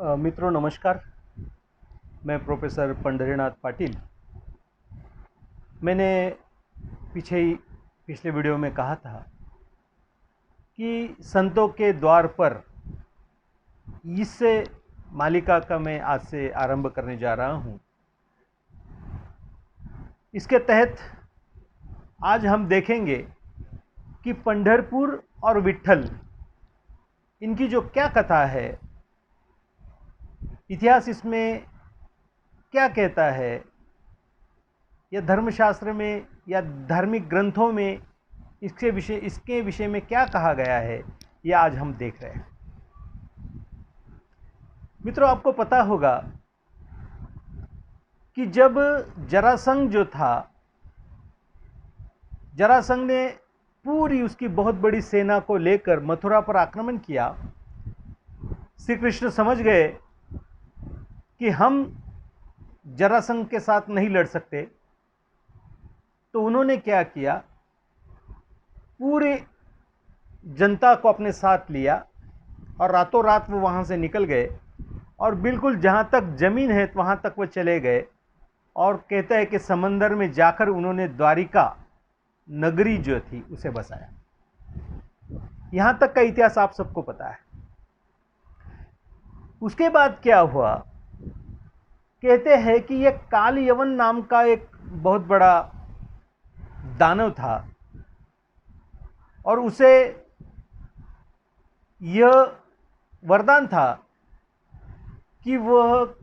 मित्रों नमस्कार। मैं प्रोफेसर पंढरीनाथ पाटिल। मैंने पिछले वीडियो में कहा था कि संतों के द्वार पर इससे मालिका का मैं आज से आरंभ करने जा रहा हूँ। इसके तहत आज हम देखेंगे कि पंढरपुर और विट्ठल इनकी जो क्या कथा है, इतिहास इसमें क्या कहता है, या धर्मशास्त्र में या धार्मिक ग्रंथों में इसके विषय में क्या कहा गया है, यह आज हम देख रहे हैं। मित्रों, आपको पता होगा कि जब जरासंध जो था, जरासंध ने पूरी उसकी बहुत बड़ी सेना को लेकर मथुरा पर आक्रमण किया। श्री कृष्ण समझ गए कि हम जरासंध के साथ नहीं लड़ सकते, तो उन्होंने क्या किया, पूरी जनता को अपने साथ लिया और रातों रात वो वहाँ से निकल गए और बिल्कुल जहाँ तक ज़मीन है वहाँ तक वो चले गए। और कहते हैं कि समंदर में जाकर उन्होंने द्वारिका नगरी जो थी उसे बसाया। यहाँ तक का इतिहास आप सबको पता है। उसके बाद क्या हुआ, कहते हैं कि यह काल यवन नाम का एक बहुत बड़ा दानव था और उसे यह वरदान था कि वह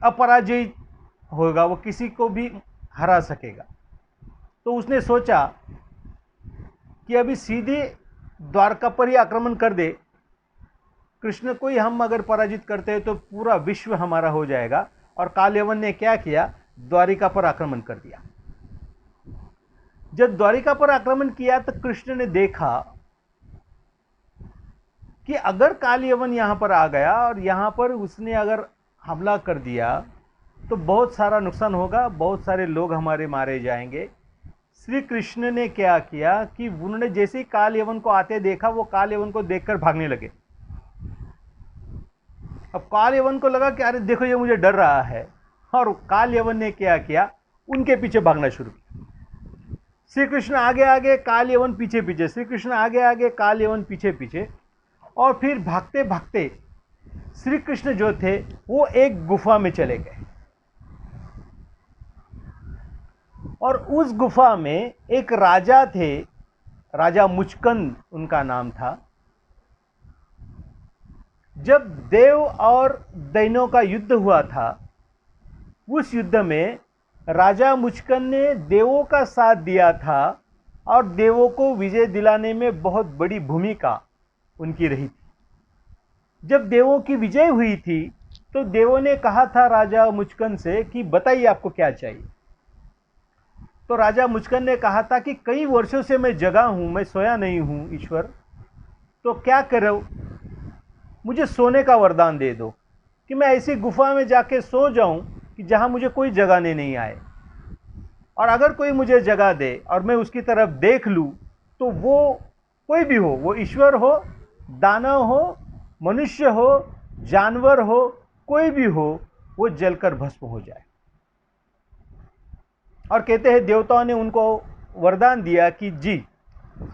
अपराजित होगा, वो किसी को भी हरा सकेगा। तो उसने सोचा कि अभी सीधे द्वारका पर ही आक्रमण कर दे, कृष्ण को ही हम अगर पराजित करते हैं तो पूरा विश्व हमारा हो जाएगा। और कालयवन ने क्या किया, द्वारिका पर आक्रमण कर दिया। जब द्वारिका पर आक्रमण किया तो कृष्ण ने देखा कि अगर कालयवन यहां पर आ गया और यहां पर उसने अगर हमला कर दिया तो बहुत सारा नुकसान होगा, बहुत सारे लोग हमारे मारे जाएंगे। श्री कृष्ण ने क्या किया कि उन्होंने जैसे ही कालयवन को आते देखा, वो कालयवन को देखकर भागने लगे। अब कालयवन को लगा कि अरे देखो ये मुझे डर रहा है, और कालयवन ने क्या किया, उनके पीछे भागना शुरू किया। श्री कृष्ण आगे आगे, कालयवन पीछे पीछे, श्री कृष्ण आगे आगे, कालयवन पीछे पीछे। और फिर भागते भागते श्री कृष्ण जो थे वो एक गुफा में चले गए। और उस गुफा में एक राजा थे, राजा मुचकंद उनका नाम था। जब देव और दैन्यों का युद्ध हुआ था, उस युद्ध में राजा मुचकंद ने देवों का साथ दिया था और देवों को विजय दिलाने में बहुत बड़ी भूमिका उनकी रही थी। जब देवों की विजय हुई थी तो देवों ने कहा था राजा मुचकंद से कि बताइए आपको क्या चाहिए। तो राजा मुचकंद ने कहा था कि कई वर्षों से मैं जगा हूं, मैं सोया नहीं हूं ईश्वर, तो क्या करो, मुझे सोने का वरदान दे दो कि मैं ऐसी गुफा में जाके सो जाऊं कि जहां मुझे कोई जगाने नहीं आए। और अगर कोई मुझे जगा दे और मैं उसकी तरफ देख लूं तो वो कोई भी हो, वो ईश्वर हो, दानव हो, मनुष्य हो, जानवर हो, कोई भी हो, वो जलकर भस्म हो जाए। और कहते हैं देवताओं ने उनको वरदान दिया कि जी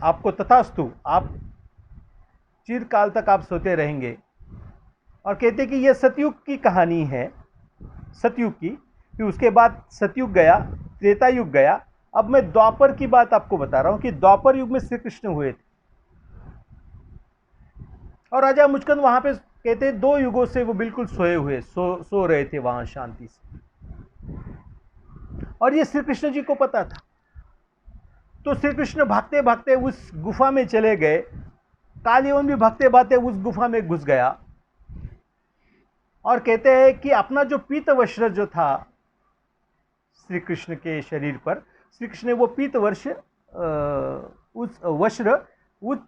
आपको तथास्तु, आप चिरकाल तक आप सोते रहेंगे। और कहते कि यह सतयुग की कहानी है, सतयुग की। फिर उसके बाद सतयुग गया, त्रेता युग गया। अब मैं द्वापर की बात आपको बता रहा हूं कि द्वापर युग में श्री कृष्ण हुए थे। और राजा मुचकंद वहां पे कहते 2 युगों से वो बिल्कुल सोए हुए सो रहे थे वहां शांति से। और ये श्री कृष्ण जी को पता था। तो श्री कृष्ण भागते भागते उस गुफा में चले गए। कालयवन भी भागते भागते उस गुफा में घुस गया। और कहते हैं कि अपना जो पीत वस्त्र जो था श्री कृष्ण के शरीर पर, श्री कृष्ण ने वो पीत वस्त्र उस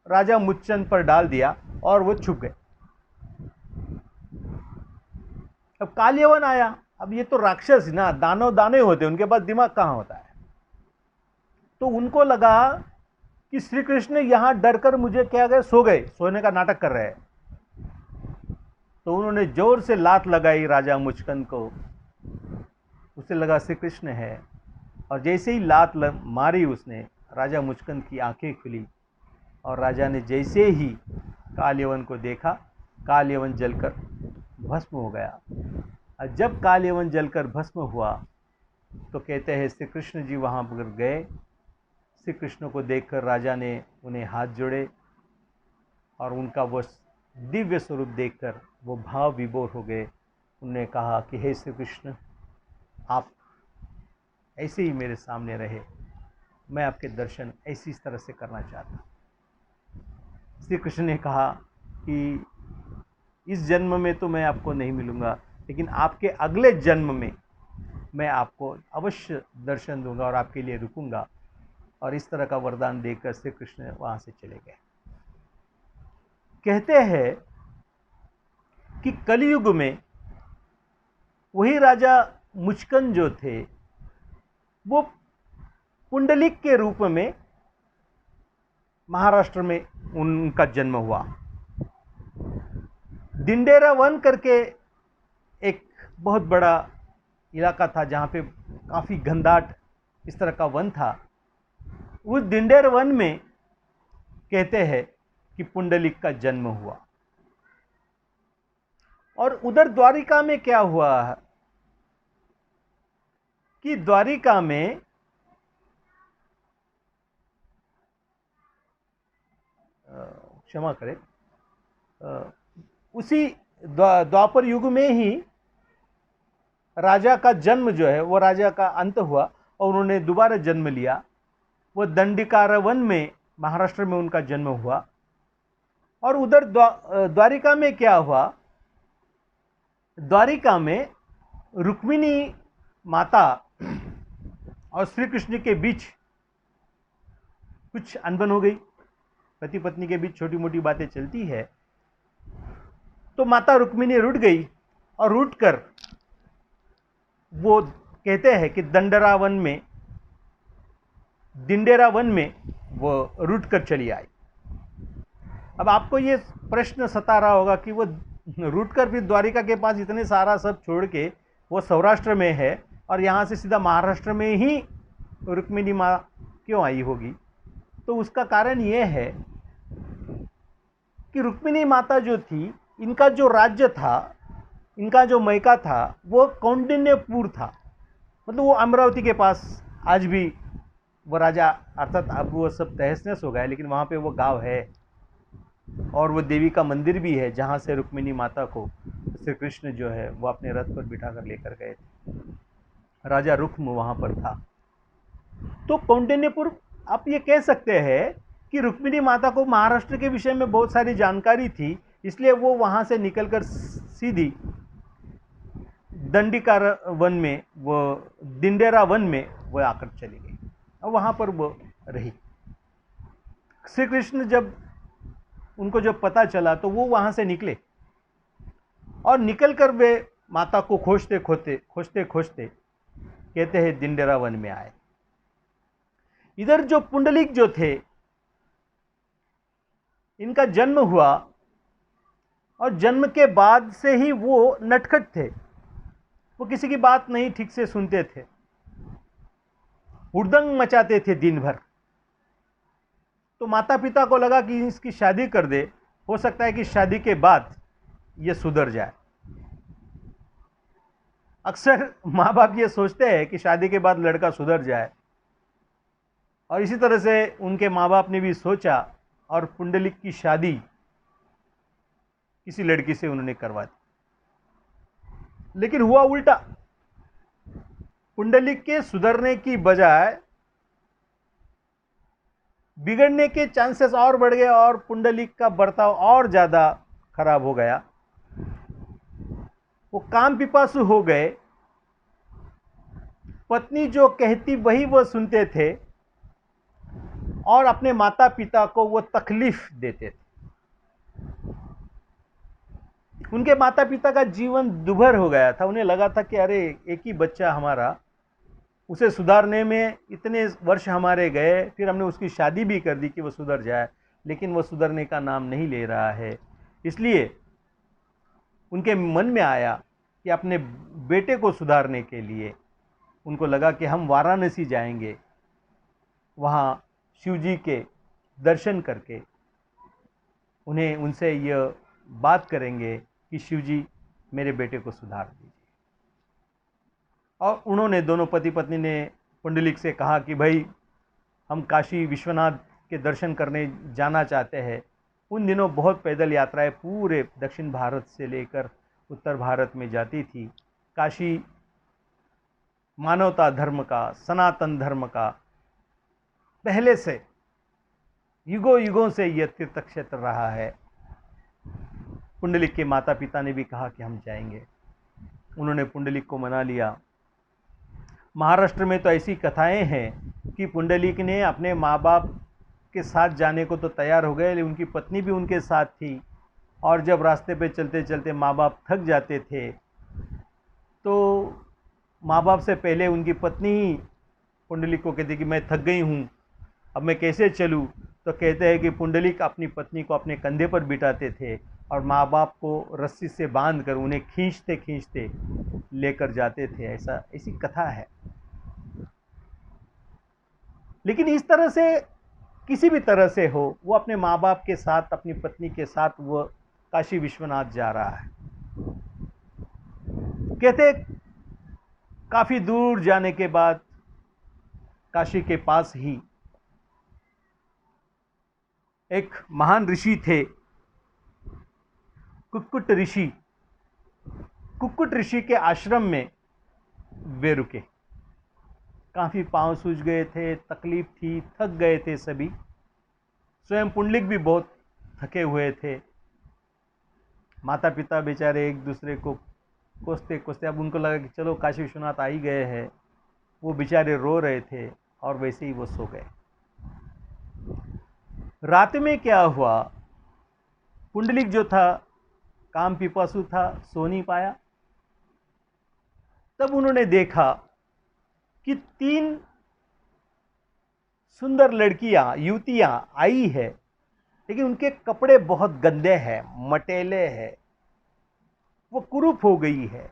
राजा मुचकंद पर डाल दिया और वो छुप गए। अब कालयवन आया। अब ये तो राक्षस ना, दानव होते, उनके पास दिमाग कहाँ होता है। तो उनको लगा कि श्री कृष्ण यहां डरकर मुझे क्या गए, सो गए, सोने का नाटक कर रहे हैं। तो उन्होंने जोर से लात लगाई राजा मुचकंद को। उसे लगा श्री कृष्ण है, और जैसे ही लात मारी उसने, राजा मुचकंद की आंखें खुली और राजा ने जैसे ही काल यवन को देखा, काल यवन जलकर भस्म हो गया। और जब काल यवन जलकर भस्म हुआ तो कहते हैं श्री कृष्ण जी वहाँ पर गए। श्री कृष्ण को देखकर राजा ने उन्हें हाथ जोड़े और उनका वो दिव्य स्वरूप देखकर वो भाव विभोर हो गए। उन्होंने कहा कि हे श्री कृष्ण, आप ऐसे ही मेरे सामने रहे, मैं आपके दर्शन ऐसी इस तरह से करना चाहता। श्री कृष्ण ने कहा कि इस जन्म में तो मैं आपको नहीं मिलूँगा, लेकिन आपके अगले जन्म में मैं आपको अवश्य दर्शन दूंगा और आपके लिए रुकूंगा। और इस तरह का वरदान देकर श्री कृष्ण वहाँ से चले गए। कहते हैं कि कलयुग में वही राजा मुचकंद जो थे वो पुंडलिक के रूप में महाराष्ट्र में उनका जन्म हुआ। दिंडेरा वन करके एक बहुत बड़ा इलाका था जहाँ पे काफ़ी घनदाट इस तरह का वन था। उस दिंडेर वन में कहते हैं कि पुंडलिक का जन्म हुआ। और उधर द्वारिका में क्या हुआ कि द्वारिका में क्षमा करें, उसी द्वापर युग में ही राजा का जन्म जो है वो राजा का अंत हुआ और उन्होंने दोबारा जन्म लिया। वो दंडिकार वन में महाराष्ट्र में उनका जन्म हुआ। और उधर द्वारिका में क्या हुआ, द्वारिका में रुक्मिणी माता और श्री कृष्ण के बीच कुछ अनबन हो गई। पति पत्नी के बीच छोटी मोटी बातें चलती है, तो माता रुक्मिणी रूठ गई और रूठ कर वो कहते हैं कि दिंडेरा वन में वो रूठ कर चली आई। अब आपको ये प्रश्न सता रहा होगा कि वो रूठ कर फिर द्वारिका के पास इतने सारा सब छोड़ के वो सौराष्ट्र में है और यहाँ से सीधा महाराष्ट्र में ही रुक्मिणी माँ क्यों आई होगी। तो उसका कारण ये है कि रुक्मिणी माता जो थी, इनका जो राज्य था, इनका जो मैका था वो कौंडिन्यपुर था। मतलब वो अमरावती के पास आज भी वो राजा, अर्थात अब वो सब तहस नहस हो गया, लेकिन वहाँ पे वो गांव है और वो देवी का मंदिर भी है जहाँ से रुक्मिणी माता को श्री कृष्ण जो है वो अपने रथ पर बिठा कर लेकर गए थे। राजा रुक्म वहाँ पर था। तो कौंडिन्यपुर, आप ये कह सकते हैं कि रुक्मिणी माता को महाराष्ट्र के विषय में बहुत सारी जानकारी थी, इसलिए वो वहाँ से निकलकर सीधी दंडिकार वन में, वो दिंडेरा वन में वो आकर चली गई और वहाँ पर वो रही। श्री कृष्ण जब उनको जब पता चला तो वो वहाँ से निकले और निकलकर वे माता को खोजते खोजते कहते हैं दिंडेरा वन में आए। इधर जो पुंडलिक जो थे, इनका जन्म हुआ और जन्म के बाद से ही वो नटखट थे। वो किसी की बात नहीं ठीक से सुनते थे, हुड़दंग मचाते थे दिन भर। तो माता पिता को लगा कि इसकी शादी कर दे, हो सकता है कि शादी के बाद ये सुधर जाए। अक्सर माँ बाप ये सोचते हैं कि शादी के बाद लड़का सुधर जाए, और इसी तरह से उनके माँ बाप ने भी सोचा और पुंडलिक की शादी किसी लड़की से उन्होंने करवा दी। लेकिन हुआ उल्टा। पुंडलिक के सुधरने की बजाय बिगड़ने के चांसेस और बढ़ गए और पुंडलिक का बर्ताव और ज़्यादा खराब हो गया। वो काम पिपासु हो गए। पत्नी जो कहती वही वो सुनते थे और अपने माता पिता को वो तकलीफ देते थे। उनके माता पिता का जीवन दुभर हो गया था। उन्हें लगा था कि अरे एक ही बच्चा हमारा, उसे सुधारने में इतने वर्ष हमारे गए, फिर हमने उसकी शादी भी कर दी कि वो सुधर जाए, लेकिन वो सुधरने का नाम नहीं ले रहा है। इसलिए उनके मन में आया कि अपने बेटे को सुधारने के लिए उनको लगा कि हम वाराणसी जाएंगे, वहाँ शिव जी के दर्शन करके उन्हें उनसे यह बात करेंगे कि शिव जी मेरे बेटे को सुधार दीजिए। और उन्होंने, दोनों पति पत्नी ने पुंडलिक से कहा कि भाई हम काशी विश्वनाथ के दर्शन करने जाना चाहते हैं। उन दिनों बहुत पैदल यात्राएं पूरे दक्षिण भारत से लेकर उत्तर भारत में जाती थी। काशी मानवता धर्म का, सनातन धर्म का पहले से युगों युगों से यह तीर्थ क्षेत्र रहा है। पुंडलिक के माता पिता ने भी कहा कि हम जाएंगे। उन्होंने पुंडलिक को मना लिया। महाराष्ट्र में तो ऐसी कथाएं हैं कि पुंडलिक ने अपने माँ बाप के साथ जाने को तो तैयार हो गए, लेकिन उनकी पत्नी भी उनके साथ थी। और जब रास्ते पे चलते चलते माँ बाप थक जाते थे तो माँ बाप से पहले उनकी पत्नी ही पुंडलिक को कहती कि मैं थक गई हूँ, अब मैं कैसे चलूँ। तो कहते हैं कि पुंडलिक अपनी पत्नी को अपने कंधे पर बिठाते थे और माँ बाप को रस्सी से बांध कर उन्हें खींचते खींचते लेकर जाते थे। ऐसी कथा है। लेकिन इस तरह से, किसी भी तरह से हो, वो अपने माँ बाप के साथ, अपनी पत्नी के साथ वो काशी विश्वनाथ जा रहा है। कहते काफी दूर जाने के बाद काशी के पास ही एक महान ऋषि थे, कुक्कुट ऋषि। कुक्कुट ऋषि के आश्रम में वे रुके। काफी पांव सूज गए थे, तकलीफ थी, थक गए थे सभी। स्वयं पुंडलिक भी बहुत थके हुए थे। माता पिता बेचारे एक दूसरे को कोसते कोसते, अब उनको लगा कि चलो काशी विश्वनाथ आ ही गए हैं। वो बेचारे रो रहे थे और वैसे ही वो सो गए। रात में क्या हुआ, पुंडलिक जो था काम पिपासु था, सो नहीं पाया। तब उन्होंने देखा कि 3 सुंदर लड़कियां, युवतियां आई है, लेकिन उनके कपड़े बहुत गंदे हैं, मटेले हैं, वो कुरूप हो गई है।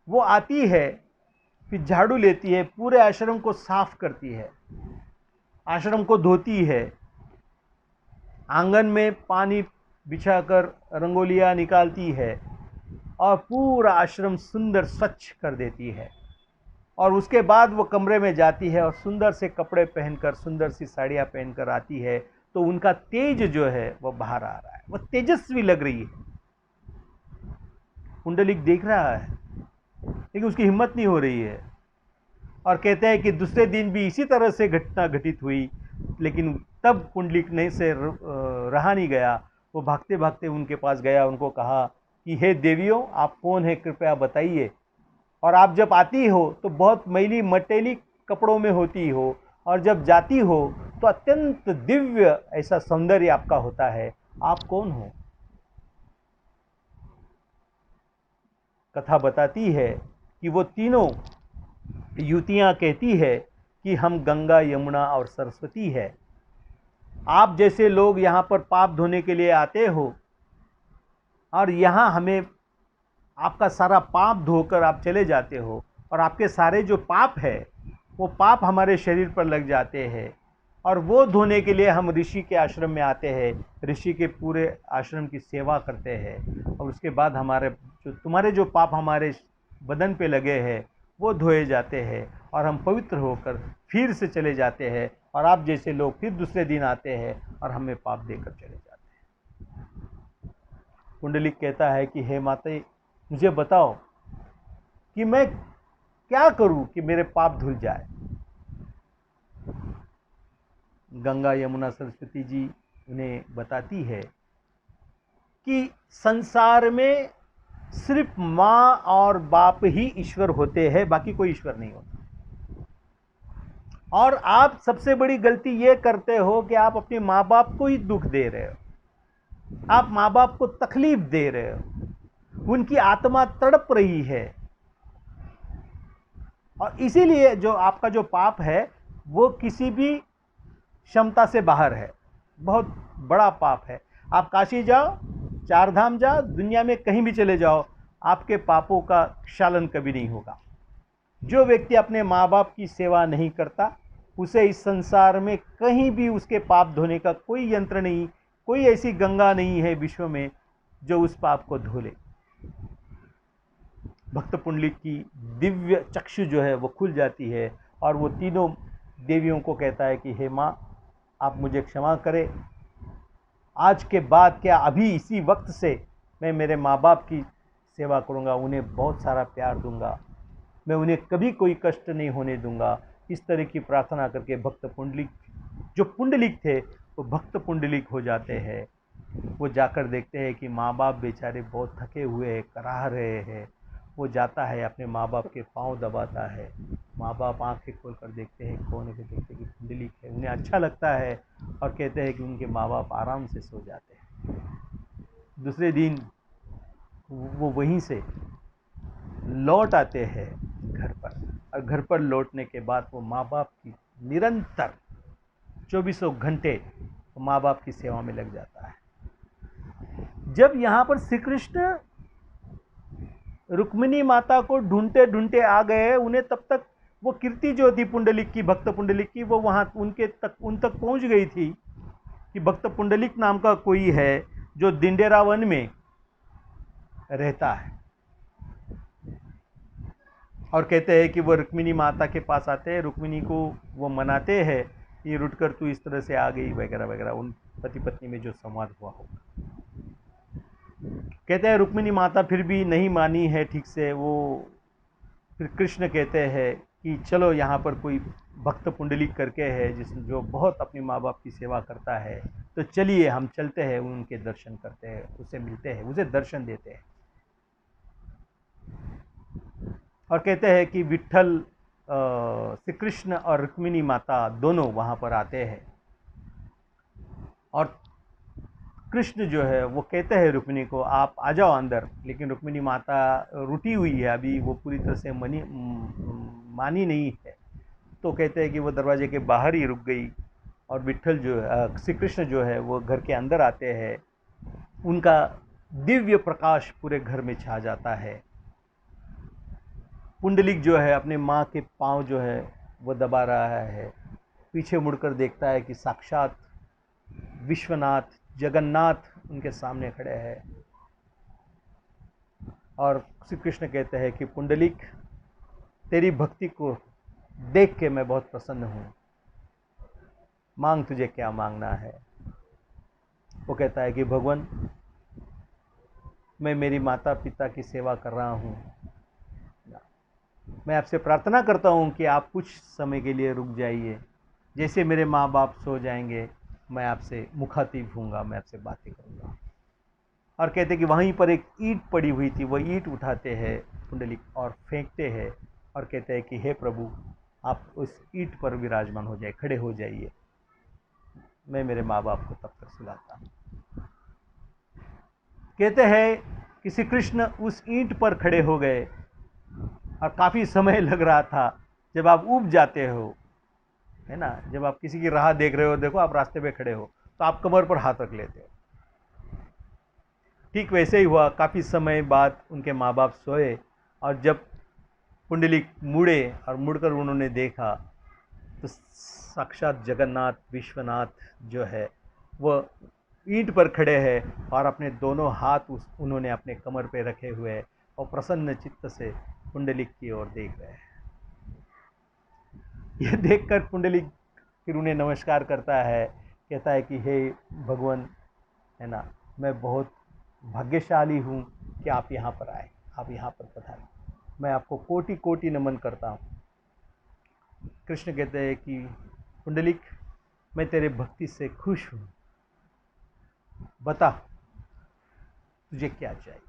वो आती है, फिर झाड़ू लेती है, पूरे आश्रम को साफ करती है, आश्रम को धोती है, आंगन में पानी बिछाकर रंगोलियां निकालती है और पूरा आश्रम सुंदर स्वच्छ कर देती है। और उसके बाद वो कमरे में जाती है और सुंदर से कपड़े पहनकर, सुंदर सी साड़ियाँ पहनकर आती है। तो उनका तेज जो है वो बाहर आ रहा है, वो तेजस्वी लग रही है। पुंडलिक देख रहा है लेकिन उसकी हिम्मत नहीं हो रही है। और कहते हैं कि दूसरे दिन भी इसी तरह से घटना घटित हुई, लेकिन तब पुंडलिक नहीं से रहा नहीं गया। वो भागते भागते उनके पास गया, उनको कहा कि हे देवियों, आप कौन है, कृपया बताइए। और आप जब आती हो तो बहुत मैली मटेली कपड़ों में होती हो, और जब जाती हो तो अत्यंत दिव्य ऐसा सौंदर्य आपका होता है, आप कौन हो। कथा बताती है कि वो तीनों युवतियां कहती है कि हम गंगा, यमुना और सरस्वती है। आप जैसे लोग यहाँ पर पाप धोने के लिए आते हो और यहाँ हमें आपका सारा पाप धोकर आप चले जाते हो, और आपके सारे जो पाप है वो पाप हमारे शरीर पर लग जाते हैं, और वो धोने के लिए हम ऋषि के आश्रम में आते हैं, ऋषि के पूरे आश्रम की सेवा करते हैं, और उसके बाद तुम्हारे जो पाप हमारे बदन पे लगे हैं वो धोए जाते हैं, और हम पवित्र होकर फिर से चले जाते हैं। और आप जैसे लोग फिर दूसरे दिन आते हैं और हमें पाप देकर चले जाते हैं। पुंडलिक कहता है कि हे माता, मुझे बताओ कि मैं क्या करूं कि मेरे पाप धुल जाए। गंगा, यमुना, सरस्वती जी उन्हें बताती है कि संसार में सिर्फ माँ और बाप ही ईश्वर होते हैं, बाकी कोई ईश्वर नहीं होता। और आप सबसे बड़ी गलती ये करते हो कि आप अपने माँ बाप को ही दुख दे रहे हो, आप माँ बाप को तकलीफ दे रहे हो, उनकी आत्मा तड़प रही है। और इसीलिए जो आपका जो पाप है वो किसी भी क्षमता से बाहर है, बहुत बड़ा पाप है। आप काशी जाओ, चार धाम जाओ, दुनिया में कहीं भी चले जाओ, आपके पापों का क्षालन कभी नहीं होगा। जो व्यक्ति अपने माँ बाप की सेवा नहीं करता, उसे इस संसार में कहीं भी उसके पाप धोने का कोई यंत्र नहीं, कोई ऐसी गंगा नहीं है विश्व में जो उस पाप को धो ले। भक्त पुंडलिक की दिव्य चक्षु जो है वो खुल जाती है और वो तीनों देवियों को कहता है कि हे माँ, आप मुझे क्षमा करें, आज के बाद क्या अभी इसी वक्त से मैं मेरे माँ बाप की सेवा करूँगा, उन्हें बहुत सारा प्यार दूंगा, मैं उन्हें कभी कोई कष्ट नहीं होने दूंगा। इस तरह की प्रार्थना करके भक्त पुंडलिक, जो पुंडलिक थे वो भक्त पुंडलिक हो जाते हैं। वो जाकर देखते हैं कि माँ बाप बेचारे बहुत थके हुए हैं, कराह रहे हैं। वो जाता है, अपने माँ बाप के पाँव दबाता है। माँ बाप आंखें खोल कर देखते हैं, कौन है, देखते हैं कि पुंडलिक है। उन्हें अच्छा लगता है और कहते हैं कि उनके माँ बाप आराम से सो जाते हैं। दूसरे दिन वो वहीं से लौट आते हैं घर पर, और घर पर लौटने के बाद वो माँ बाप की निरंतर 24 घंटे माँ बाप की सेवा में लग जाता है। जब यहाँ पर श्री कृष्ण रुक्मिणी माता को ढूंढते ढूंढते आ गए, उन्हें तब तक वो कीर्ति जो थी पुंडलिक की, भक्त पुंडलिक की, वो वहाँ उन तक पहुँच गई थी कि भक्त पुंडलिक नाम का कोई है जो दिंडेरा वन में रहता है। और कहते हैं कि वो रुक्मिणी माता के पास आते हैं, रुक्मिणी को वो मनाते हैं, ये रुट कर तू इस तरह से आ गई वगैरह वगैरह, उन पति पत्नी में जो संवाद हुआ होगा। कहते हैं रुक्मिणी माता फिर भी नहीं मानी है ठीक से। वो फिर कृष्ण कहते हैं कि चलो यहाँ पर कोई भक्त पुंडलिक करके है जो बहुत अपने माँ बाप की सेवा करता है, तो चलिए हम चलते हैं, उनके दर्शन करते हैं, उससे मिलते हैं, उसे दर्शन देते हैं। और कहते हैं कि विट्ठल, श्री कृष्ण और रुक्मिणी माता दोनों वहाँ पर आते हैं। और कृष्ण जो है वो कहते हैं रुक्मिणी को, आप आ जाओ अंदर, लेकिन रुक्मिणी माता रुटी हुई है, अभी वो पूरी तरह से मानी नहीं है। तो कहते हैं कि वो दरवाजे के बाहर ही रुक गई। और विट्ठल जो है, श्री कृष्ण जो है वो घर के अंदर आते हैं, उनका दिव्य प्रकाश पूरे घर में छा जाता है। पुंडलिक जो है अपने माँ के पाँव जो है वो दबा रहा है, पीछे मुड़कर देखता है कि साक्षात विश्वनाथ, जगन्नाथ उनके सामने खड़े हैं। और श्री कृष्ण कहते हैं कि पुंडलिक, तेरी भक्ति को देख के मैं बहुत प्रसन्न हूँ, मांग तुझे क्या मांगना है। वो कहता है कि भगवान, मैं मेरी माता पिता की सेवा कर रहा हूँ, मैं आपसे प्रार्थना करता हूँ कि आप कुछ समय के लिए रुक जाइए, जैसे मेरे माँ बाप सो जाएंगे मैं आपसे मुखातिब हूँगा, मैं आपसे बातें करूँगा। और कहते कि वहीं पर एक ईंट पड़ी हुई थी, वह ईंट उठाते हैं पुंडलिक और फेंकते हैं, और कहते हैं कि हे प्रभु, आप उस ईंट पर विराजमान हो जाए, खड़े हो जाइए, मैं मेरे माँ बाप को तब तक सुलाता हूँ। कहते हैं कि श्री कृष्ण उस ईंट पर खड़े हो गए, और काफ़ी समय लग रहा था। जब आप ऊब जाते हो, है ना, जब आप किसी की राह देख रहे हो, देखो आप रास्ते पे खड़े हो तो आप कमर पर हाथ रख लेते हो, ठीक वैसे ही हुआ। काफ़ी समय बाद उनके माँ बाप सोए, और जब पुंडलिक मुड़े और मुड़कर उन्होंने देखा तो साक्षात जगन्नाथ, विश्वनाथ जो है वो ईंट पर खड़े हैं, और अपने दोनों हाथ उन्होंने अपने कमर पे रखे हुए हैं, और प्रसन्न चित्त से पुंडलिक की ओर देख रहे हैं। यह देखकर पुंडलिक फिर उन्हें नमस्कार करता है, कहता है कि हे भगवान, है ना, मैं बहुत भाग्यशाली हूँ कि आप यहाँ पर आए, आप यहाँ पर पधारे, मैं आपको कोटि कोटि नमन करता हूँ। कृष्ण कहते हैं कि पुंडलिक, मैं तेरे भक्ति से खुश हूँ, बता तुझे क्या चाहिए।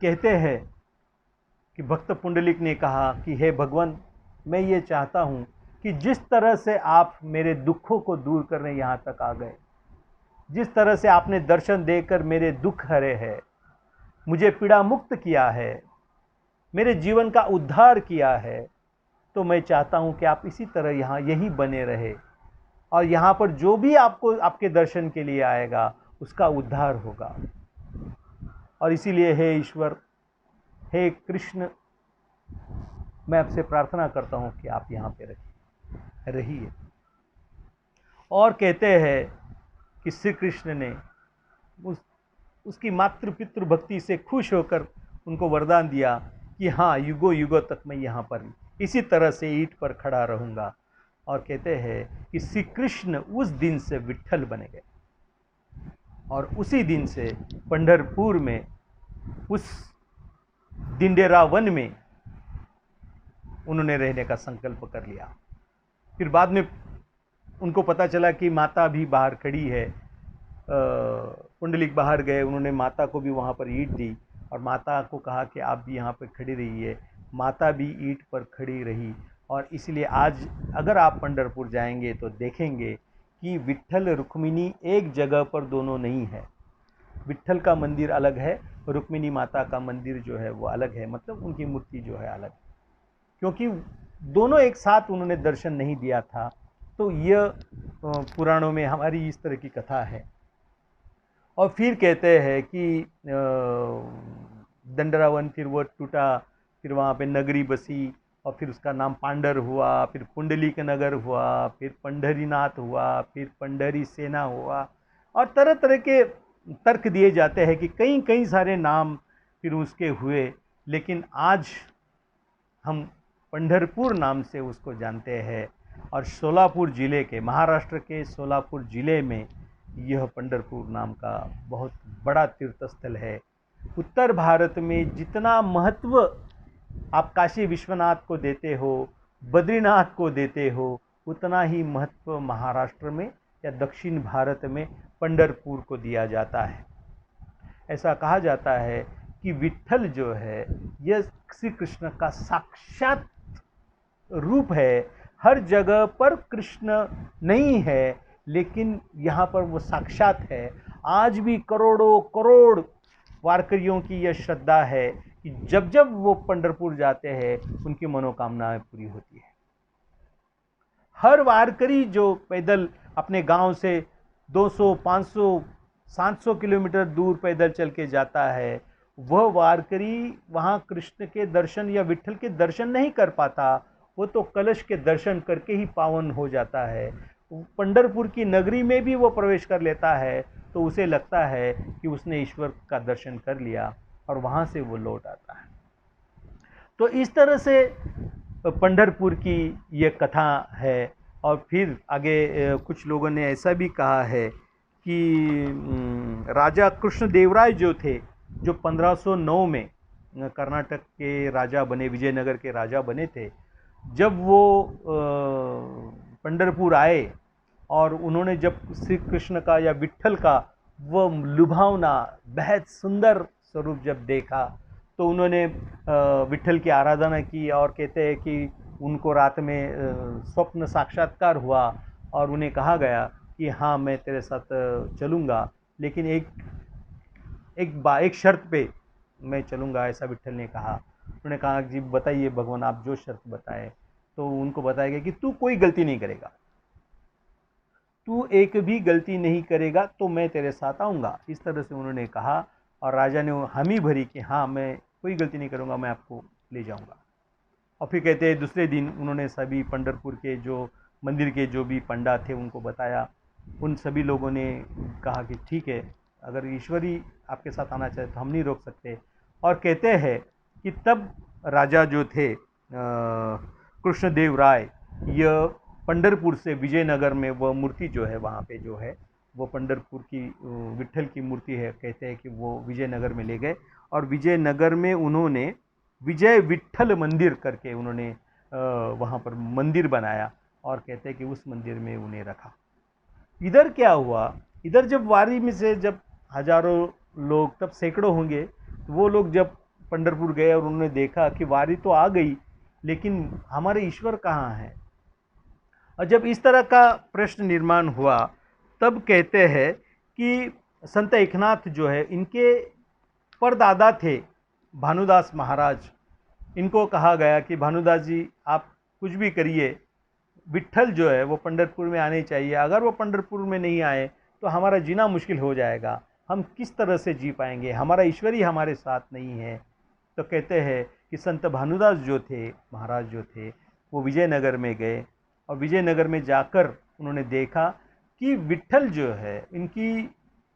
कहते हैं कि भक्त पुंडलिक ने कहा कि हे भगवान, मैं ये चाहता हूँ कि जिस तरह से आप मेरे दुखों को दूर करने यहाँ तक आ गए, जिस तरह से आपने दर्शन देकर मेरे दुख हरे हैं, मुझे पीड़ा मुक्त किया है, मेरे जीवन का उद्धार किया है, तो मैं चाहता हूँ कि आप इसी तरह यहाँ यहीं बने रहे, और यहाँ पर जो भी आपको आपके दर्शन के लिए आएगा उसका उद्धार होगा। और इसीलिए हे ईश्वर, हे कृष्ण, मैं आपसे प्रार्थना करता हूँ कि आप यहाँ पे रहिए। और कहते हैं कि श्री कृष्ण ने उसकी मातृ पितृ भक्ति से खुश होकर उनको वरदान दिया कि हाँ, युगों युगों तक मैं यहाँ पर इसी तरह से ईंट पर खड़ा रहूँगा। और कहते हैं कि श्री कृष्ण उस दिन से विट्ठल बने गए और उसी दिन से पंढरपुर में, उस दिंडेरा वन में उन्होंने रहने का संकल्प कर लिया। फिर बाद में उनको पता चला कि माता भी बाहर खड़ी है। पुंडलिक बाहर गए, उन्होंने माता को भी वहाँ पर ईंट दी और माता को कहा कि आप भी यहाँ पर खड़ी रहिए। माता भी ईंट पर खड़ी रही। और इसलिए आज अगर आप पंढरपुर जाएंगे तो देखेंगे कि विट्ठल रुक्मिणी एक जगह पर दोनों नहीं है। विट्ठल का मंदिर अलग है, रुक्मिणी माता का मंदिर जो है वो अलग है, मतलब उनकी मूर्ति जो है अलग है, क्योंकि दोनों एक साथ उन्होंने दर्शन नहीं दिया था। तो यह पुराणों में हमारी इस तरह की कथा है। और फिर कहते हैं कि दंडरावन फिर वो टूटा, फिर वहाँ पे नगरी बसी और फिर उसका नाम पांडर हुआ, फिर पुंडलिक नगर हुआ, फिर पंढरीनाथ हुआ, फिर पंढरी सेना हुआ। और तरह तरह के तर्क दिए जाते हैं कि कई कई सारे नाम फिर उसके हुए, लेकिन आज हम पंढरपुर नाम से उसको जानते हैं। और सोलापुर ज़िले के, महाराष्ट्र के सोलापुर ज़िले में यह पंढरपुर नाम का बहुत बड़ा तीर्थ स्थल है। उत्तर भारत में जितना महत्व आप काशी विश्वनाथ को देते हो, बद्रीनाथ को देते हो, उतना ही महत्व महाराष्ट्र में या दक्षिण भारत में पंढरपुर को दिया जाता है। ऐसा कहा जाता है कि विट्ठल जो है यह श्री कृष्ण का साक्षात रूप है। हर जगह पर कृष्ण नहीं है, लेकिन यहाँ पर वो साक्षात है। आज भी करोड़ों करोड़ वारकरियों की यह श्रद्धा है कि जब जब वो पंढरपुर जाते हैं उनकी मनोकामनाएं पूरी होती है। हर वारकरी जो पैदल अपने गांव से 200, 500, 700 किलोमीटर दूर पैदल चल के जाता है, वह वारकरी वहाँ कृष्ण के दर्शन या विट्ठल के दर्शन नहीं कर पाता, वो तो कलश के दर्शन करके ही पावन हो जाता है। पंढरपुर की नगरी में भी वो प्रवेश कर लेता है तो उसे लगता है कि उसने ईश्वर का दर्शन कर लिया और वहाँ से वो लौट आता है। तो इस तरह से पंढरपुर की ये कथा है। और फिर आगे कुछ लोगों ने ऐसा भी कहा है कि राजा कृष्णदेवराय जो थे, जो 1509 में कर्नाटक के राजा बने, विजयनगर के राजा बने थे, जब वो पंढरपुर आए और उन्होंने जब श्री कृष्ण का या विट्ठल का वो लुभावना बेहद सुंदर स्वरूप जब देखा, तो उन्होंने विट्ठल की आराधना की। और कहते हैं कि उनको रात में स्वप्न साक्षात्कार हुआ और उन्हें कहा गया कि हाँ, मैं तेरे साथ चलूँगा, लेकिन एक शर्त पे मैं चलूँगा, ऐसा विट्ठल ने कहा। उन्होंने कहा जी बताइए भगवान, आप जो शर्त बताए। तो उनको बताया गया कि तू कोई गलती नहीं करेगा, तू एक भी गलती नहीं करेगा तो मैं तेरे साथ आऊँगा। इस तरह से उन्होंने कहा और राजा ने हामी भरी कि हाँ, मैं कोई गलती नहीं करूँगा, मैं आपको ले जाऊँगा। और फिर कहते हैं दूसरे दिन उन्होंने सभी पंढरपुर के जो मंदिर के जो भी पंडा थे उनको बताया। उन सभी लोगों ने कहा कि ठीक है, अगर ईश्वर ही आपके साथ आना चाहे तो हम नहीं रोक सकते। और कहते हैं कि तब राजा जो थे कृष्णदेव राय, यह पंढरपुर से विजयनगर में वह मूर्ति जो है वहाँ पे जो है वो पंढरपुर की विट्ठल की मूर्ति है। कहते हैं कि वो विजयनगर में ले गए और विजयनगर में उन्होंने विजय विट्ठल मंदिर करके उन्होंने वहाँ पर मंदिर बनाया और कहते हैं कि उस मंदिर में उन्हें रखा। इधर क्या हुआ, इधर जब वारी में से जब हजारों लोग, तब सैकड़ों होंगे, तो वो लोग जब पंढरपुर गए और उन्होंने देखा कि वारी तो आ गई लेकिन हमारे ईश्वर कहाँ हैं। और जब इस तरह का प्रश्न निर्माण हुआ तब कहते हैं कि संत एकनाथ जो है, इनके परदादा थे भानुदास महाराज। इनको कहा गया कि भानुदास जी आप कुछ भी करिए, विट्ठल जो है वो पंढरपुर में आने चाहिए। अगर वो पंढरपुर में नहीं आए तो हमारा जीना मुश्किल हो जाएगा, हम किस तरह से जी पाएंगे, हमारा ईश्वर ही हमारे साथ नहीं है। तो कहते हैं कि संत भानुदास जो थे, महाराज जो थे, वो विजयनगर में गए और विजयनगर में जाकर उन्होंने देखा कि विट्ठल जो है,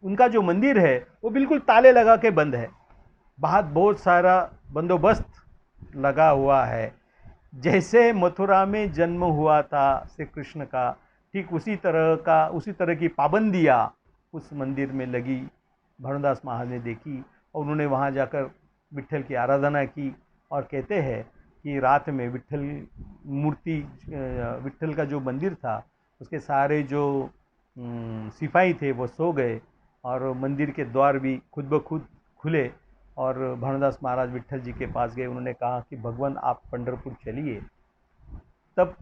उनका जो मंदिर है वो बिल्कुल ताले लगा के बंद है। बाहर बहुत सारा बंदोबस्त लगा हुआ है। जैसे मथुरा में जन्म हुआ था श्री कृष्ण का, ठीक उसी तरह की पाबंदियाँ उस मंदिर में लगी। भानुदास महाराज ने देखी और उन्होंने वहाँ जाकर विट्ठल की आराधना की। और कहते हैं कि रात में विट्ठल का जो मंदिर था उसके सारे जो सिपाही थे वो सो गए और मंदिर के द्वार भी खुद ब खुद खुले। और भानुदास महाराज विट्ठल जी के पास गए, उन्होंने कहा कि भगवान आप पंढरपुर चलिए। तब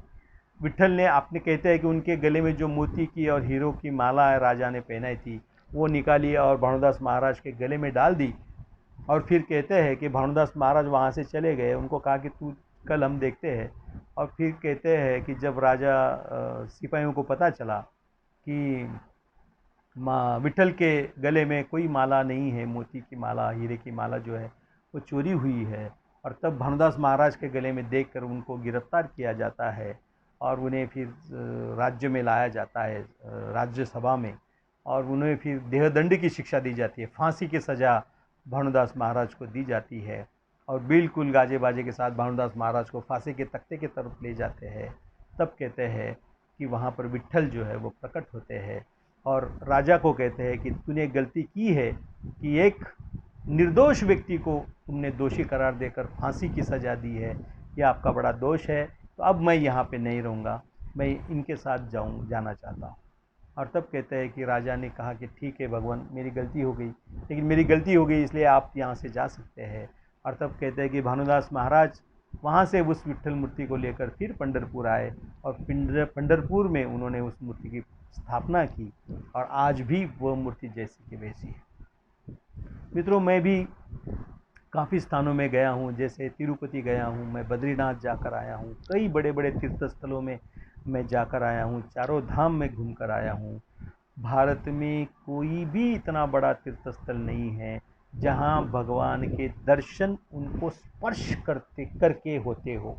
विट्ठल ने, आपने कहते हैं कि उनके गले में जो मोती की और हीरो की माला राजा ने पहनाई थी वो निकाली और भानुदास महाराज के गले में डाल दी। और फिर कहते हैं कि भानुदास महाराज वहाँ से चले गए, उनको कहा कि तू कल हम देखते हैं। और फिर कहते हैं कि जब राजा सिपाहियों को पता चला कि विट्ठल के गले में कोई माला नहीं है, मोती की माला, हीरे की माला जो है वो चोरी हुई है, और तब भानुदास महाराज के गले में देखकर उनको गिरफ्तार किया जाता है और उन्हें फिर राज्य में लाया जाता है, राज्यसभा में, और उन्हें फिर देहदंड की शिक्षा दी जाती है, फांसी की सज़ा भानुदास महाराज को दी जाती है। और बिल्कुल गाजे बाजे के साथ भानुदास महाराज को फांसी के तख्ते की तरफ ले जाते हैं। तब कहते हैं कि वहाँ पर विट्ठल जो है वो प्रकट होते हैं और राजा को कहते हैं कि तूने गलती की है कि एक निर्दोष व्यक्ति को तुमने दोषी करार देकर फांसी की सज़ा दी है, ये आपका बड़ा दोष है। तो अब मैं यहाँ पे नहीं रहूँगा, मैं इनके साथ जाना चाहता हूँ। और तब कहते हैं कि राजा ने कहा कि ठीक है भगवान, मेरी गलती हो गई, लेकिन मेरी गलती हो गई इसलिए आप यहाँ से जा सकते हैं। और तब कहते हैं कि भानुदास महाराज वहाँ से उस विट्ठल मूर्ति को लेकर फिर पंढरपुर आए और पंढरपुर में उन्होंने उस मूर्ति की स्थापना की और आज भी वह मूर्ति जैसी की वैसी है। मित्रों, मैं भी काफ़ी स्थानों में गया हूँ, जैसे तिरुपति गया हूँ, मैं बद्रीनाथ जाकर आया हूँ, कई बड़े बड़े तीर्थ स्थलों में मैं जाकर आया हूँ, चारों धाम में घूम कर आया हूँ। भारत में कोई भी इतना बड़ा तीर्थ स्थल नहीं है जहाँ भगवान के दर्शन उनको स्पर्श करके होते हो।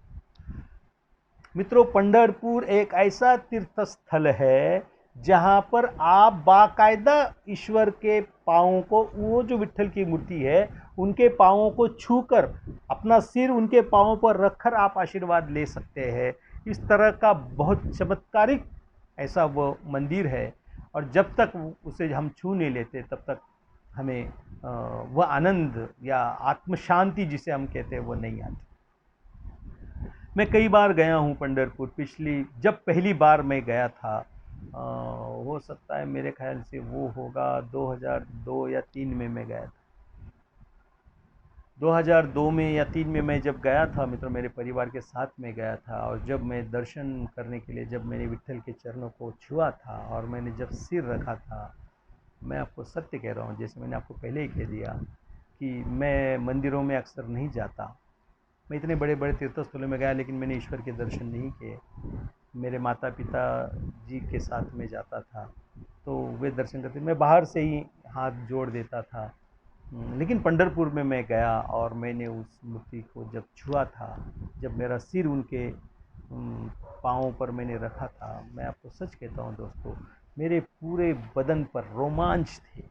मित्रों, पंढरपुर एक ऐसा तीर्थ स्थल है जहाँ पर आप बाकायदा ईश्वर के पाँवों को, वो जो विट्ठल की मूर्ति है उनके पाँवों को छूकर, अपना सिर उनके पाँवों पर रखकर आप आशीर्वाद ले सकते हैं। इस तरह का बहुत चमत्कारिक ऐसा वो मंदिर है, और जब तक उसे हम छू नहीं लेते तब तक हमें वह आनंद या आत्म शांति जिसे हम कहते हैं वो नहीं आती। मैं कई बार गया हूँ पंढरपुर। जब पहली बार मैं गया था, हो सकता है मेरे ख्याल से वो होगा 2002 या 3 में मैं गया था। 2002 में या 3 में मैं जब गया था मित्रों, मेरे परिवार के साथ में गया था। और जब मैं दर्शन करने के लिए, जब मैंने विट्ठल के चरणों को छुआ था और मैंने जब सिर रखा था, मैं आपको सत्य कह रहा हूँ, जैसे मैंने आपको पहले ही कह दिया कि मैं मंदिरों में अक्सर नहीं जाता। मैं इतने बड़े बड़े तीर्थस्थलों में गया लेकिन मैंने ईश्वर के दर्शन नहीं किए। मेरे माता पिता जी के साथ में जाता था तो वे दर्शन करते, मैं बाहर से ही हाथ जोड़ देता था। लेकिन पंढरपुर में मैं गया और मैंने उस मूर्ति को जब छुआ था, जब मेरा सिर उनके पाँवों पर मैंने रखा था, मैं आपको सच कहता हूँ दोस्तों, मेरे पूरे बदन पर रोमांच थे।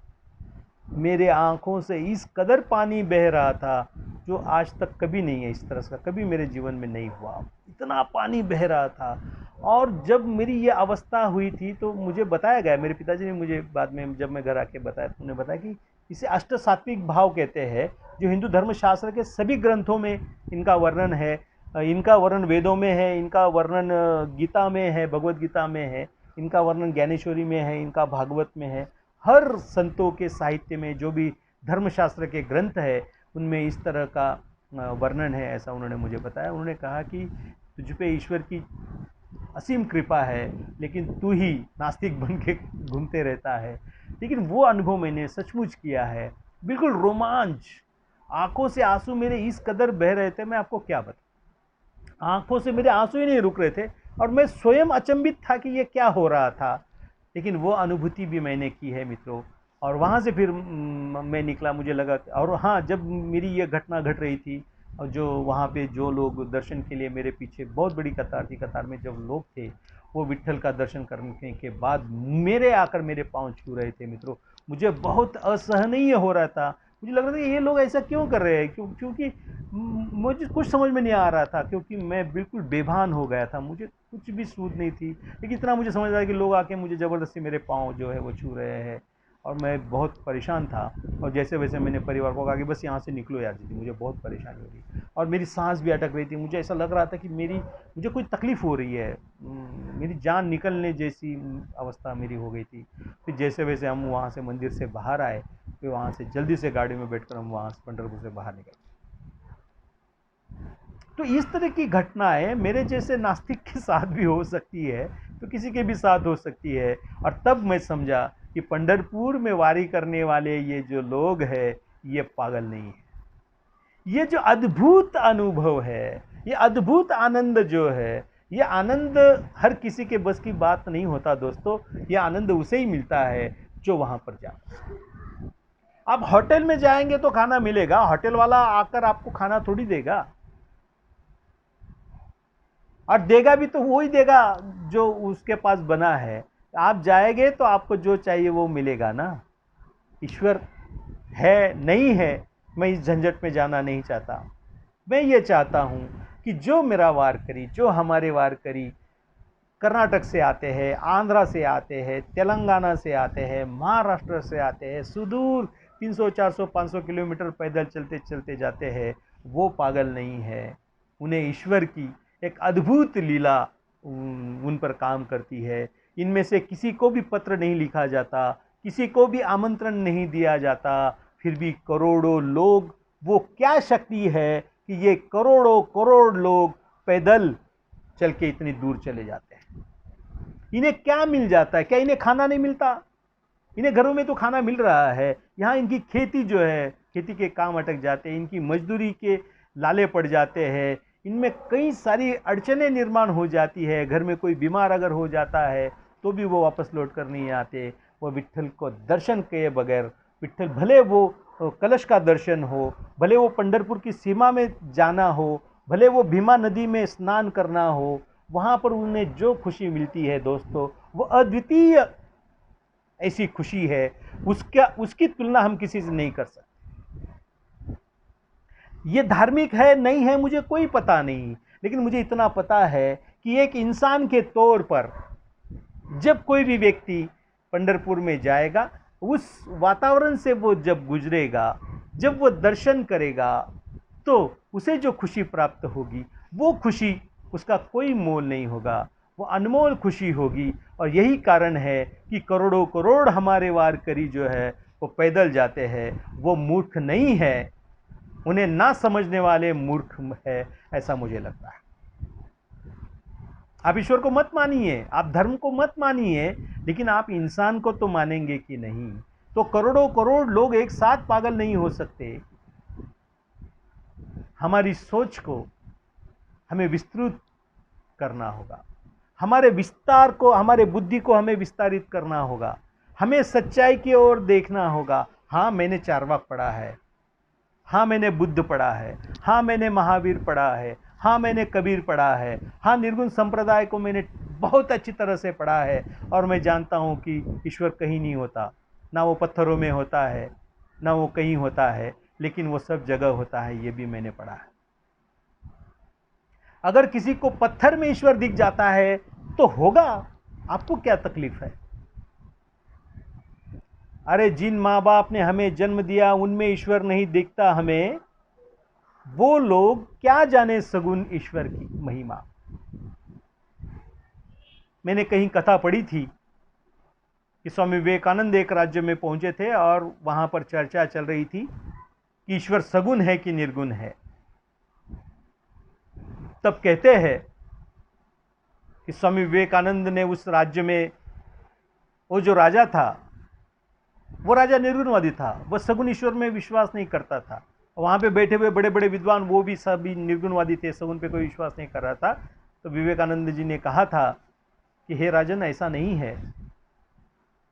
मेरे आँखों से इस कदर पानी बह रहा था जो आज तक कभी नहीं है, इस तरह का कभी मेरे जीवन में नहीं हुआ। इतना पानी बह रहा था। और जब मेरी ये अवस्था हुई थी तो मुझे बताया गया, मेरे पिताजी ने मुझे बाद में जब मैं घर आके बताया तो उन्होंने बताया कि इसे अष्ट सात्विक भाव कहते हैं, जो हिंदू धर्मशास्त्र के सभी ग्रंथों में इनका वर्णन है। इनका वर्णन वेदों में है, इनका वर्णन गीता में है, भगवद गीता में है, इनका वर्णन ज्ञानेश्वरी में है, इनका भागवत में है। हर संतों के साहित्य में जो भी धर्मशास्त्र के ग्रंथ है उनमें इस तरह का वर्णन है, ऐसा उन्होंने मुझे बताया। उन्होंने कहा कि तुझ पे ईश्वर की असीम कृपा है, लेकिन तू ही नास्तिक बन के घूमते रहता है। लेकिन वो अनुभव मैंने सचमुच किया है, बिल्कुल रोमांच, आंखों से आंसू मेरे इस कदर बह रहे थे, मैं आपको क्या बताऊं। आंखों से मेरे आंसू ही नहीं रुक रहे थे और मैं स्वयं अचंभित था कि ये क्या हो रहा था। लेकिन वो अनुभूति भी मैंने की है मित्रों। और वहाँ से फिर मैं निकला, मुझे लगा और हाँ, जब मेरी ये घटना घट रही थी और जो वहाँ पे जो लोग दर्शन के लिए मेरे पीछे बहुत बड़ी कतार थी, कतार में जब लोग थे वो विट्ठल का दर्शन करने के बाद मेरे आकर मेरे पाँव छू रहे थे मित्रों, मुझे बहुत असहनीय हो रहा था। मुझे लग रहा था कि ये लोग ऐसा क्यों कर रहे हैं, क्योंकि मुझे कुछ समझ में नहीं आ रहा था, क्योंकि मैं बिल्कुल बेभान हो गया था, मुझे कुछ भी सूझ नहीं थी। लेकिन इतना मुझे समझ आया कि लोग आके मुझे ज़बरदस्ती मेरे पाँव जो है वो छू रहे हैं और मैं बहुत परेशान था। और जैसे वैसे मैंने परिवार को कहा कि बस यहाँ से निकलो यार दीदी, मुझे बहुत परेशानी हो रही और मेरी सांस भी अटक रही थी। मुझे ऐसा लग रहा था कि मुझे कोई तकलीफ़ हो रही है, मेरी जान निकलने जैसी अवस्था मेरी हो गई थी। फिर जैसे वैसे हम वहाँ से मंदिर से बाहर आए, फिर वहाँ से जल्दी से गाड़ी में बैठकर हम वहाँ से पंढरपुर से बाहर निकले। तो इस तरह की घटनाएं मेरे जैसे नास्तिक के साथ भी हो सकती है, तो किसी के भी साथ हो सकती है। और तब मैं समझा कि पंढरपुर में वारी करने वाले ये जो लोग हैं ये पागल नहीं है। ये जो अद्भुत अनुभव है, ये अद्भुत आनंद जो है, ये आनंद हर किसी के बस की बात नहीं होता दोस्तों। ये आनंद उसे ही मिलता है जो वहां पर जाता। आप होटल में जाएंगे तो खाना मिलेगा, होटल वाला आकर आपको खाना थोड़ी देगा, और देगा भी तो वो ही देगा जो उसके पास बना है। आप जाएंगे तो आपको जो चाहिए वो मिलेगा ना। ईश्वर है नहीं है, मैं इस झंझट में जाना नहीं चाहता। मैं ये चाहता हूँ कि जो मेरा वारकरी, जो हमारे वारकरी कर्नाटक से आते हैं, आंध्रा से आते हैं, तेलंगाना से आते हैं, महाराष्ट्र से आते हैं, सुदूर 300 400 500 किलोमीटर पैदल चलते चलते जाते हैं, वो पागल नहीं है। उन्हें ईश्वर की एक अद्भुत लीला उन पर काम करती है। इनमें से किसी को भी पत्र नहीं लिखा जाता, किसी को भी आमंत्रण नहीं दिया जाता, फिर भी करोड़ों लोग, वो क्या शक्ति है कि ये करोड़ों करोड़ लोग पैदल चल के इतनी दूर चले जाते हैं। इन्हें क्या मिल जाता है? क्या इन्हें खाना नहीं मिलता? इन्हें घरों में तो खाना मिल रहा है। यहाँ इनकी खेती जो है, खेती के काम अटक जाते हैं, इनकी मजदूरी के लाले पड़ जाते हैं, इनमें कई सारी अड़चनें निर्माण हो जाती है। घर में कोई बीमार अगर हो जाता है तो भी वो वापस लौट कर नहीं आते। वो विट्ठल को दर्शन किए बगैर, विट्ठल भले वो कलश का दर्शन हो, भले वो पंढरपुर की सीमा में जाना हो, भले वो भीमा नदी में स्नान करना हो, वहाँ पर उन्हें जो खुशी मिलती है दोस्तों, वो अद्वितीय ऐसी खुशी है, उसकी तुलना हम किसी से नहीं कर सकते। ये धार्मिक है नहीं है मुझे कोई पता नहीं, लेकिन मुझे इतना पता है कि एक इंसान के तौर पर जब कोई भी व्यक्ति पंढरपुर में जाएगा, उस वातावरण से वो जब गुजरेगा, जब वो दर्शन करेगा, तो उसे जो खुशी प्राप्त होगी वो खुशी, उसका कोई मोल नहीं होगा, वो अनमोल खुशी होगी। और यही कारण है कि करोड़ों करोड़ हमारे वारकरी जो है वो पैदल जाते हैं। वो मूर्ख नहीं है, उन्हें ना समझने वाले मूर्ख है, ऐसा मुझे लगता है। आप ईश्वर को मत मानिए, आप धर्म को मत मानिए, लेकिन आप इंसान को तो मानेंगे कि नहीं? तो करोड़ों करोड़ लोग एक साथ पागल नहीं हो सकते। हमारी सोच को हमें विस्तृत करना होगा, हमारे विस्तार को, हमारे बुद्धि को हमें विस्तारित करना होगा, हमें सच्चाई की ओर देखना होगा। हाँ, मैंने चार्वाक पढ़ा है, हाँ मैंने बुद्ध पढ़ा है, हाँ मैंने महावीर पढ़ा है, हाँ मैंने कबीर पढ़ा है, हाँ निर्गुण संप्रदाय को मैंने बहुत अच्छी तरह से पढ़ा है, और मैं जानता हूँ कि ईश्वर कहीं नहीं होता, ना वो पत्थरों में होता है, ना वो कहीं होता है, लेकिन वो सब जगह होता है, ये भी मैंने पढ़ा है। अगर किसी को पत्थर में ईश्वर दिख जाता है तो होगा, आपको क्या तकलीफ है? अरे जिन माँ बाप ने हमें जन्म दिया उनमें ईश्वर नहीं दिखता हमें, वो लोग क्या जाने सगुन ईश्वर की महिमा। मैंने कहीं कथा पढ़ी थी कि स्वामी विवेकानंद एक राज्य में पहुंचे थे और वहां पर चर्चा चल रही थी कि ईश्वर सगुन है कि निर्गुण है। तब कहते हैं कि स्वामी विवेकानंद ने उस राज्य में, वो जो राजा था वो राजा निर्गुणवादी था, वह सगुन ईश्वर में विश्वास नहीं करता था। वहाँ पे बैठे हुए बड़े बड़े विद्वान वो भी सभी निर्गुणवादी थे, सगुन पे कोई विश्वास नहीं कर रहा था। तो विवेकानंद जी ने कहा था कि हे राजन, ऐसा नहीं है,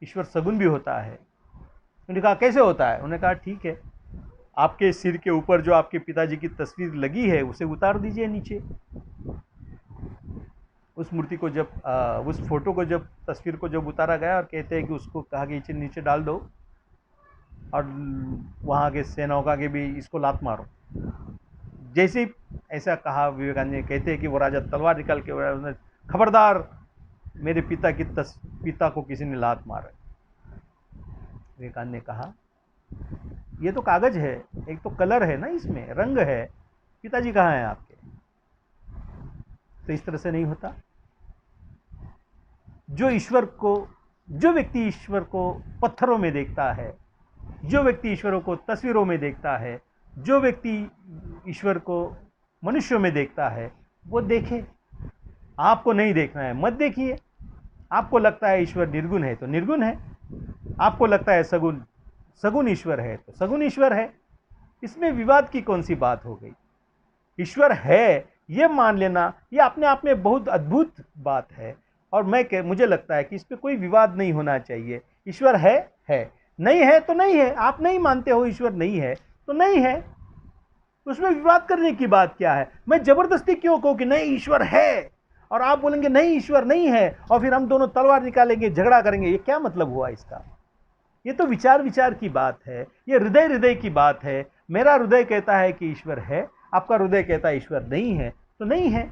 ईश्वर सगुन भी होता है। उन्होंने कहा कैसे होता है? उन्होंने कहा ठीक है, आपके सिर के ऊपर जो आपके पिताजी की तस्वीर लगी है उसे उतार दीजिए नीचे। उस मूर्ति को जब उस फोटो को जब तस्वीर को जब उतारा गया और कहते हैं कि उसको कहा कि नीचे डाल दो और वहाँ के सेनाओं का कि भी इसको लात मारो। जैसे ही ऐसा कहा विवेकानंद ने, कहते हैं कि वो राजा तलवार निकाल के, खबरदार, मेरे पिता को किसी ने लात मारा। विवेकानंद ने कहा ये तो कागज है, एक तो कलर है ना, इसमें रंग है, पिताजी कहाँ हैं आपके? तो इस तरह से नहीं होता। जो व्यक्ति ईश्वर को पत्थरों में देखता है, जो व्यक्ति ईश्वरों को तस्वीरों में देखता है, जो व्यक्ति ईश्वर को मनुष्यों में देखता है, वो देखे। आपको नहीं देखना है, मत देखिए। आपको लगता है ईश्वर निर्गुण है तो निर्गुण है, आपको लगता है सगुण ईश्वर है तो सगुण ईश्वर है। इसमें विवाद की कौन सी बात हो गई? ईश्वर है ये मान लेना, ये अपने आप में बहुत अद्भुत बात है, और मुझे लगता है कि इस पर कोई विवाद नहीं होना चाहिए। ईश्वर है, नहीं है तो नहीं है। आप नहीं मानते हो ईश्वर नहीं है तो नहीं है, उसमें विवाद करने की बात क्या है? मैं जबरदस्ती क्यों कहूं कि नहीं ईश्वर है और आप बोलेंगे नहीं ईश्वर नहीं है, और फिर हम दोनों तलवार निकालेंगे, झगड़ा करेंगे? ये क्या मतलब हुआ इसका? ये तो विचार की बात है, ये हृदय की बात है। मेरा हृदय कहता है कि ईश्वर है, आपका हृदय कहता है ईश्वर नहीं है तो नहीं है।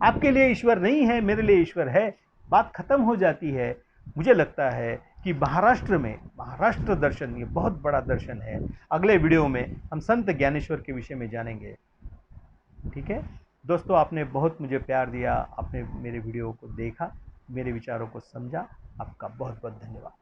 आपके लिए ईश्वर नहीं है, मेरे लिए ईश्वर है, बात खत्म हो जाती है। मुझे लगता है कि महाराष्ट्र दर्शन ये बहुत बड़ा दर्शन है। अगले वीडियो में हम संत ज्ञानेश्वर के विषय में जानेंगे। ठीक है दोस्तों, आपने बहुत मुझे प्यार दिया, आपने मेरे वीडियो को देखा, मेरे विचारों को समझा। आपका बहुत बहुत धन्यवाद।